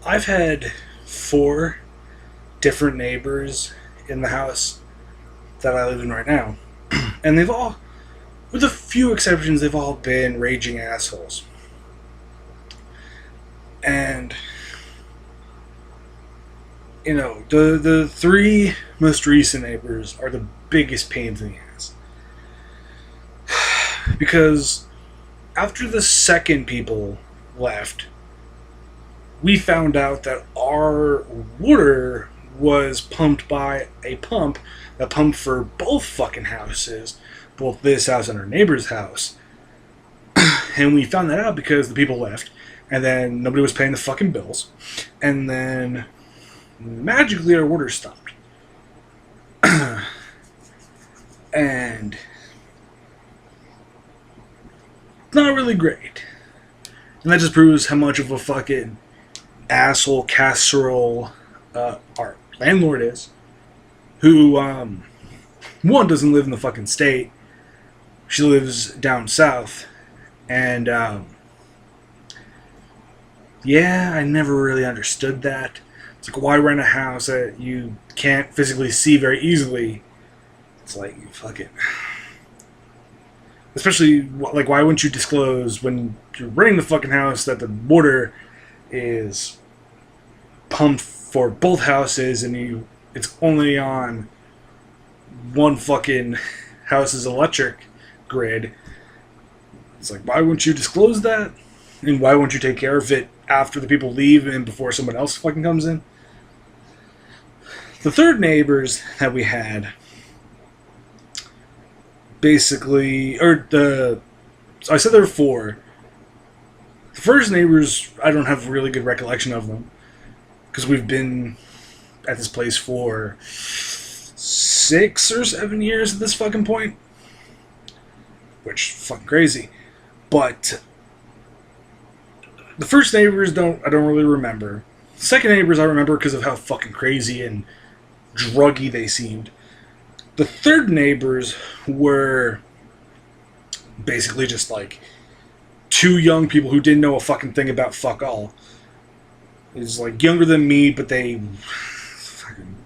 I've had 4 different neighbors in the house that I live in right now, and they've all, with a few exceptions, they've all been raging assholes. And the 3 most recent neighbors are the biggest pains in the ass, because after the second people left, we found out that our water was pumped by a pump that pumped for both fucking houses, both this house and our neighbor's house. And we found that out because the people left, and then nobody was paying the fucking bills, and then magically our water stopped. And not really great. And that just proves how much of a fucking asshole casserole our landlord is, who one, doesn't live in the fucking state. She lives down south, and yeah, I never really understood that. It's like, why rent a house that you can't physically see very easily? It's like, you fucking, especially, like, why wouldn't you disclose when you're renting the fucking house that the water is pumped for both houses, and it's only on one fucking house's electric grid? It's like, why wouldn't you disclose that? And why won't you take care of it after the people leave and before someone else fucking comes in? The third neighbors that we had, basically, so I said there were 4. The first neighbors, I don't have a really good recollection of them, because we've been at this place for 6 or 7 years at this fucking point, which is fucking crazy. But the first neighbors I don't really remember. The second neighbors I remember because of how fucking crazy and druggy they seemed. The third neighbors were basically just like 2 young people who didn't know a fucking thing about fuck all. It's like younger than me, but they fucking...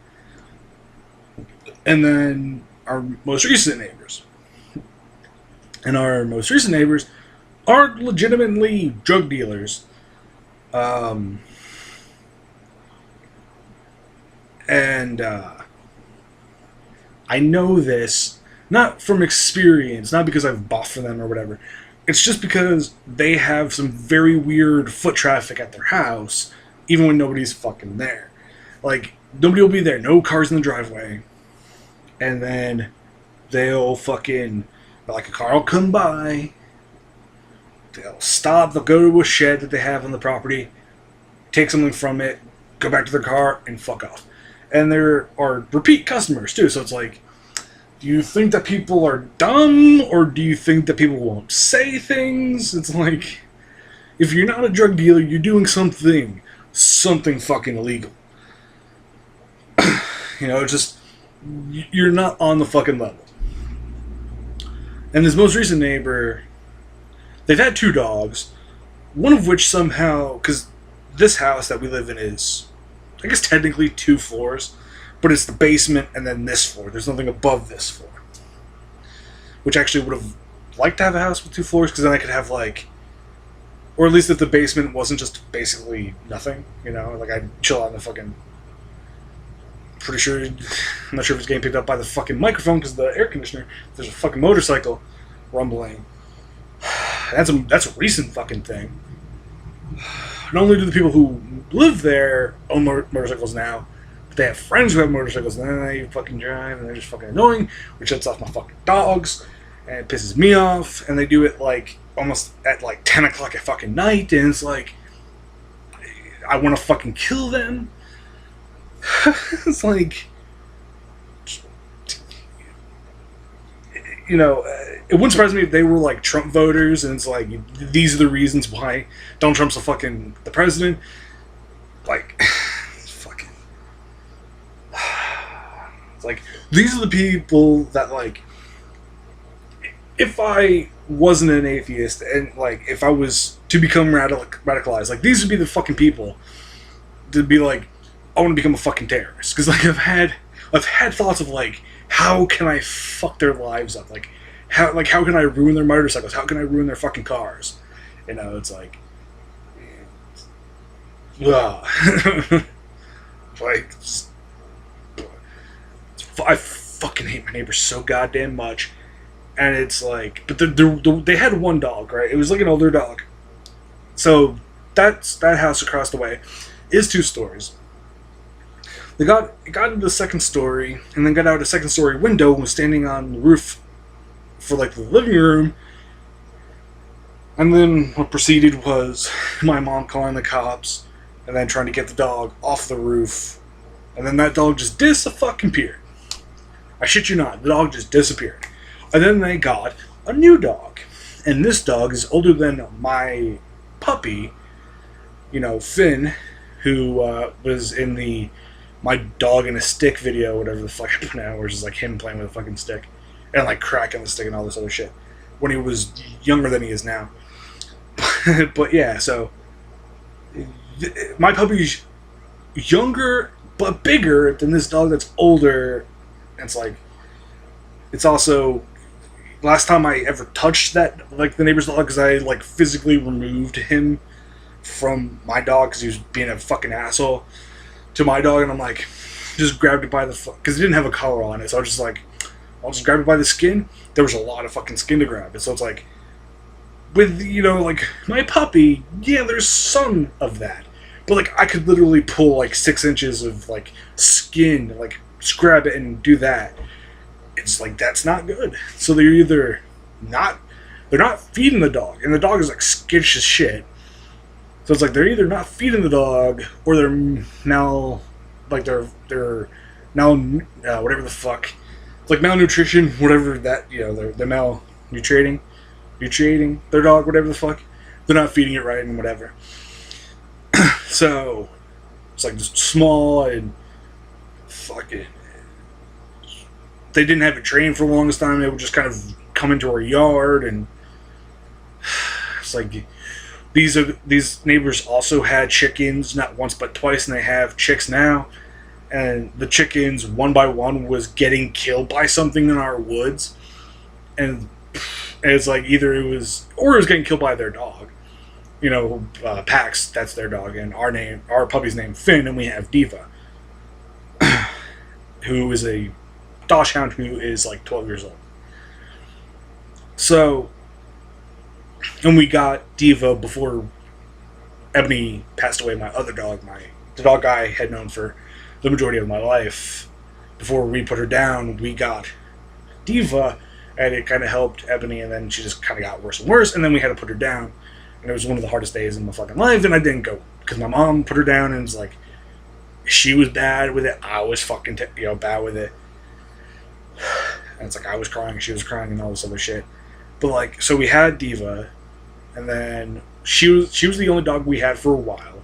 And then our most recent neighbors. And our most recent neighbors are legitimately drug dealers. And I know this not from experience, not because I've bought for them or whatever. It's just because they have some very weird foot traffic at their house, even when nobody's fucking there. Like, nobody will be there, no cars in the driveway. And then they'll fucking, like, a car will come by, they'll stop, they'll go to a shed that they have on the property, take something from it, go back to their car, and fuck off. And there are repeat customers, too, so it's like, do you think that people are dumb, or do you think that people won't say things? It's like, if you're not a drug dealer, you're doing something fucking illegal. Just, you're not on the fucking level. And this most recent neighbor, they've had 2 dogs, one of which somehow, because this house that we live in is, I guess technically 2 floors, but it's the basement and then this floor. There's nothing above this floor. Which actually would have liked to have a house with 2 floors, because then I could have, like, or at least if the basement wasn't just basically nothing, like I'd chill out in the fucking, I'm not sure if it's getting picked up by the fucking microphone because of the air conditioner. There's a fucking motorcycle rumbling. That's a recent fucking thing. Not only do the people who live there own motorcycles now, but they have friends who have motorcycles, and then they fucking drive, and they're just fucking annoying, which sets off my fucking dogs, and it pisses me off, and they do it, like, almost at, like, 10 o'clock at fucking night, and it's like, I want to fucking kill them. It's like, it wouldn't surprise me if they were like Trump voters, and it's like, these are the reasons why Donald Trump's the president. Like, fucking, it's like, these are the people that, like, if I wasn't an atheist, and, like, if I was to become radicalized, like, these would be the fucking people to be like, I want to become a fucking terrorist, because like I've had thoughts of like, how can I fuck their lives up? Like how can I ruin their motorcycles? How can I ruin their fucking cars? You know, it's like, like, I fucking hate my neighbors so goddamn much. And it's like, but they had one dog, right? It was like an older dog. So that house across the way is 2 stories. It got into the second story, and then got out a second story window and was standing on the roof for like the living room. And then what proceeded was my mom calling the cops, and then trying to get the dog off the roof. And then that dog just disappeared. I shit you not, the dog just disappeared. And then they got a new dog. And this dog is older than my puppy, you know, Finn, who was in the My Dog in a Stick video, whatever the fuck I put out, where it's just like him playing with a fucking stick. And like cracking the stick and all this other shit. When he was younger than he is now. But yeah, so my puppy's younger but bigger than this dog that's older. And it's like, it's also, last time I ever touched that, like the neighbor's dog, because I like physically removed him from my dog because he was being a fucking asshole to my dog, and I'm like, just grabbed it by the because it didn't have a collar on it, so I was just like, I'll just grab it by the skin. There was a lot of fucking skin to grab, and so it's like, with, you know, like my puppy, yeah, there's some of that, but like I could literally pull like 6 inches of like skin, like grab it and do that. It's like, that's not good. So they're either they're not feeding the dog, and the dog is like skittish as shit. So it's like they're either not feeding the dog, or they're whatever the fuck, it's like malnutrition, whatever that, you know, they're malnutriting their dog, whatever the fuck. They're not feeding it right and whatever. So it's like just small and fucking. They didn't have it trained for the longest time. They would just kind of come into our yard, and it's like these neighbors also had chickens, not once but twice, and they have chicks now. And the chickens, one by one, was getting killed by something in our woods, and it's like either it was getting killed by their dog. You know, Pax, that's their dog, and our puppy's named Finn, and we have Diva, who is a Dachshund who is like 12 years old. So, and we got Diva before Ebony passed away, my other dog, the dog I had known for the majority of my life. Before we put her down, we got Diva, and it kind of helped Ebony, and then she just kind of got worse and worse, and then we had to put her down. And it was one of the hardest days in my fucking life, and I didn't go, because my mom put her down, and it's like, she was bad with it, I was fucking bad with it. And it's like I was crying, she was crying, and all this other shit. But like, so we had Diva, and then she was the only dog we had for a while,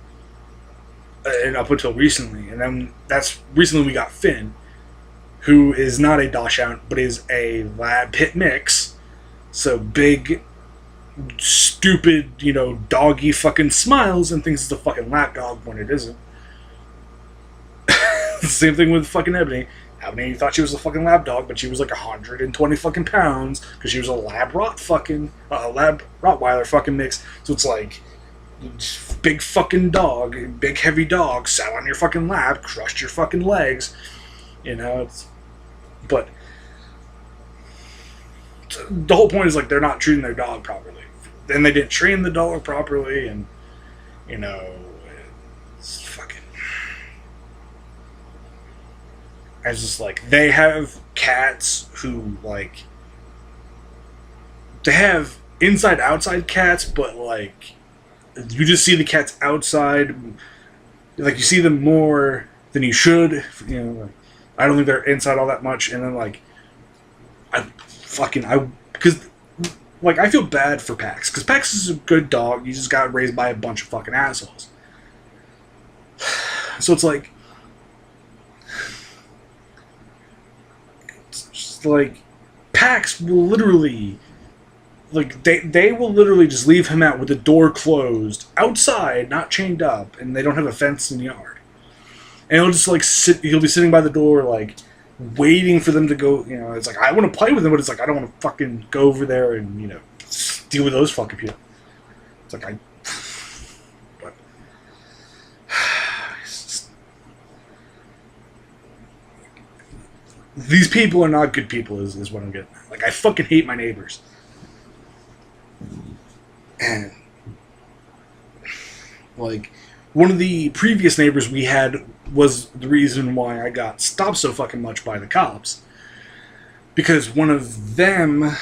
and up until recently. And then that's recently we got Finn, who is not a Dachshund, but is a Lab Pit mix. So big, stupid, you know, doggy fucking smiles and thinks it's a fucking lap dog when it isn't. Same thing with fucking Ebony. Ebony thought she was a fucking lab dog, but she was like 120 fucking pounds because she was a lab Rottweiler fucking mix. So it's like, big fucking dog, big heavy dog, sat on your fucking lap, crushed your fucking legs. You know, but the whole point is like they're not treating their dog properly. Then they didn't train the dog properly, and you know, it's fucking. It's just like, they have cats who, like, they have inside-outside cats, but, like, you just see the cats outside, like, you see them more than you should, you know, like, I don't think they're inside all that much, and then, like, because, like, I feel bad for Pax, because Pax is a good dog, he just got raised by a bunch of fucking assholes. So it's like, like, Pax will literally, like, they will literally just leave him out with the door closed, outside, not chained up, and they don't have a fence in the yard. And he'll just like he'll be sitting by the door like waiting for them to go, you know, it's like I want to play with them, but it's like I don't want to fucking go over there and, you know, deal with those fucking people. It's like but these people are not good people is what I'm getting at. Like I fucking hate my neighbors. And like one of the previous neighbors we had was the reason why I got stopped so fucking much by the cops. Because one of them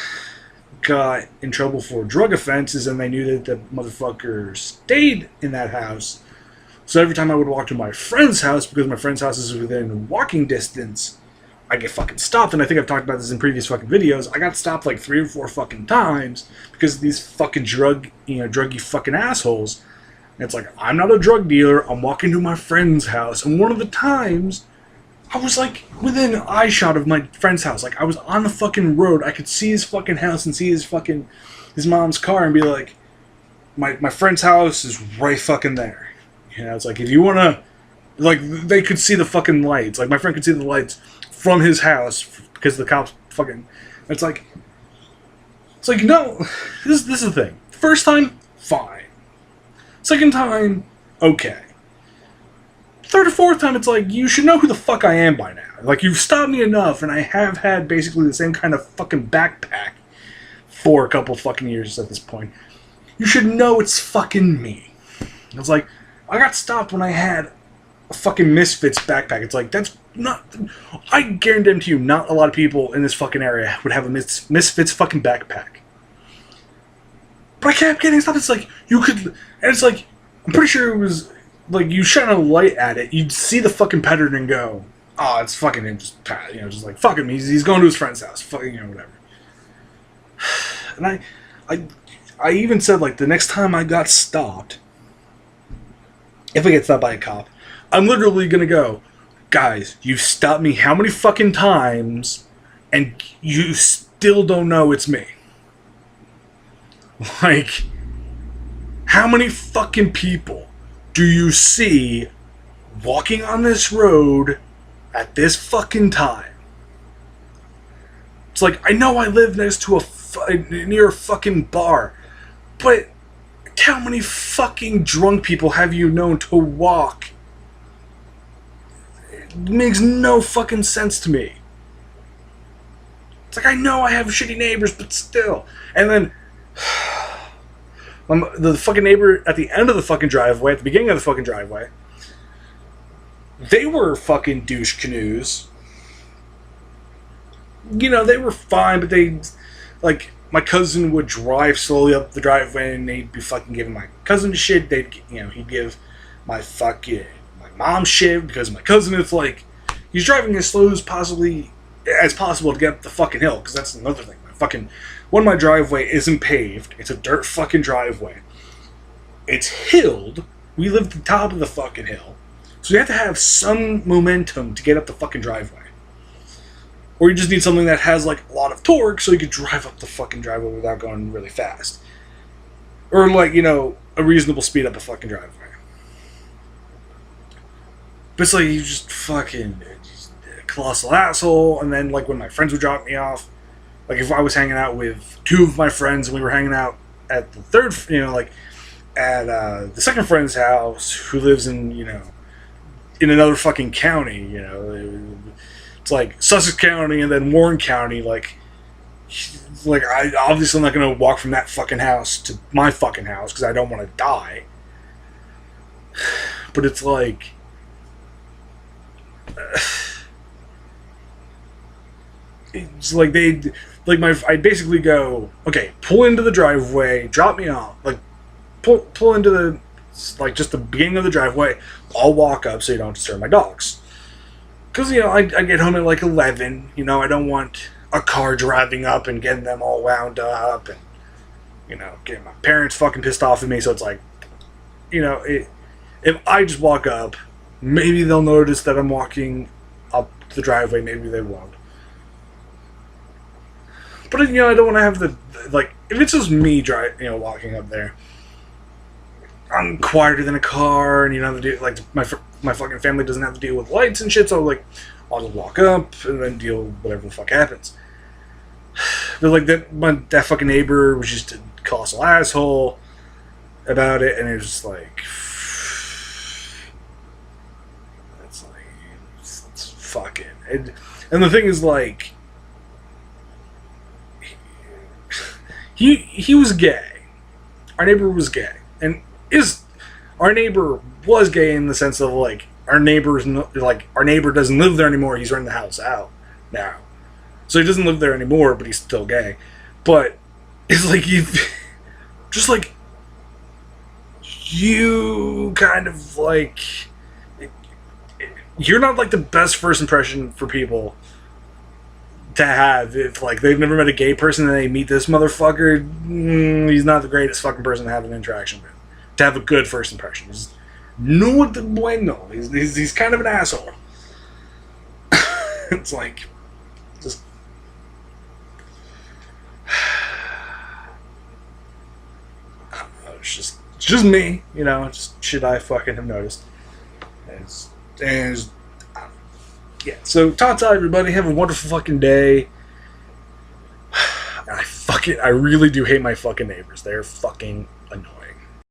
got in trouble for drug offenses and they knew that the motherfucker stayed in that house. So every time I would walk to my friend's house, because my friend's house is within walking distance, I get fucking stopped. And I think I've talked about this in previous fucking videos. I got stopped like 3 or 4 fucking times because of these fucking druggy fucking assholes. And it's like, I'm not a drug dealer. I'm walking to my friend's house. And one of the times, I was like within eye shot of my friend's house. Like I was on the fucking road. I could see his fucking house and see his mom's car and be like, my friend's house is right fucking there. You know, it's like if you want to, like they could see the fucking lights. Like my friend could see the lights from his house because the cops fucking. It's like no, this is the thing. First time, fine. Second time, okay. Third or fourth time, it's like, you should know who the fuck I am by now. Like, you've stopped me enough, and I have had basically the same kind of fucking backpack for a couple fucking years at this point. You should know it's fucking me. It's like, I got stopped when I had a fucking Misfits backpack. It's like, that's not... I guarantee you, not a lot of people in this fucking area would have a Misfits fucking backpack. But I kept getting stopped. It's like, you could... And it's like, I'm pretty sure it was... Like, you shine a light at it, you'd see the fucking pattern and go, oh, it's fucking him, just like, fuck him, he's going to his friend's house, fucking, whatever. And I even said, like, the next time I got stopped, if I get stopped by a cop, I'm literally gonna go, guys, you've stopped me how many fucking times, and you still don't know it's me? Like, how many fucking people do you see walking on this road at this fucking time? It's like, I know I live next to near a fucking bar, but how many fucking drunk people have you known to walk? It makes no fucking sense to me. It's like, I know I have shitty neighbors, but still. And then the fucking neighbor at the end of the fucking driveway, at the beginning of the fucking driveway, they were fucking douche canoes. You know, they were fine, but they, like, my cousin would drive slowly up the driveway and they'd be fucking giving my cousin shit. He'd give my mom shit because my cousin is like, he's driving as slow as possible to get up the fucking hill, because that's another thing. My driveway isn't paved. It's a dirt fucking driveway. It's hilled. We live at the top of the fucking hill. So you have to have some momentum to get up the fucking driveway. Or you just need something that has, like, a lot of torque so you can drive up the fucking driveway without going really fast. Or, like, a reasonable speed up a fucking driveway. But it's like, you just fucking colossal asshole. And then, like, when my friends would drop me off, like, if I was hanging out with 2 of my friends and we were hanging out at the third, at the second friend's house who lives in, in another fucking county, it's like Sussex County and then Warren County, like I obviously I'm not going to walk from that fucking house to my fucking house because I don't want to die. But it's like, I'd basically go, okay, pull into the driveway, drop me off, like, pull into the, like, just the beginning of the driveway, I'll walk up so you don't disturb my dogs. Because, I get home at, like, 11, I don't want a car driving up and getting them all wound up and, getting my parents fucking pissed off at me, so it's like, if I just walk up, maybe they'll notice that I'm walking up the driveway, maybe they won't. But, I don't want to have if it's just me walking up there, I'm quieter than a car, and you don't have to do like my fucking family doesn't have to deal with lights and shit. So like, I'll just walk up and then deal with whatever the fuck happens. But like that fucking neighbor was just a colossal asshole about it, and it was just like, it's fucking. And the thing is, like, he was gay. Our neighbor was gay, and our neighbor was gay in the sense of like our neighbor doesn't live there anymore. He's renting the house out now, so he doesn't live there anymore, but he's still gay. But it's like you kind of like, you're not like the best first impression for people to have if like they've never met a gay person and they meet this motherfucker. He's not the greatest fucking person to have an interaction with, to have a good first impression. He's no bueno. He's kind of an asshole. It's like just I don't know, it's just me, you know. Just shit I fucking have noticed. And yeah, so ta-ta everybody, have a wonderful fucking day. I really do hate my fucking neighbors. They're fucking annoying.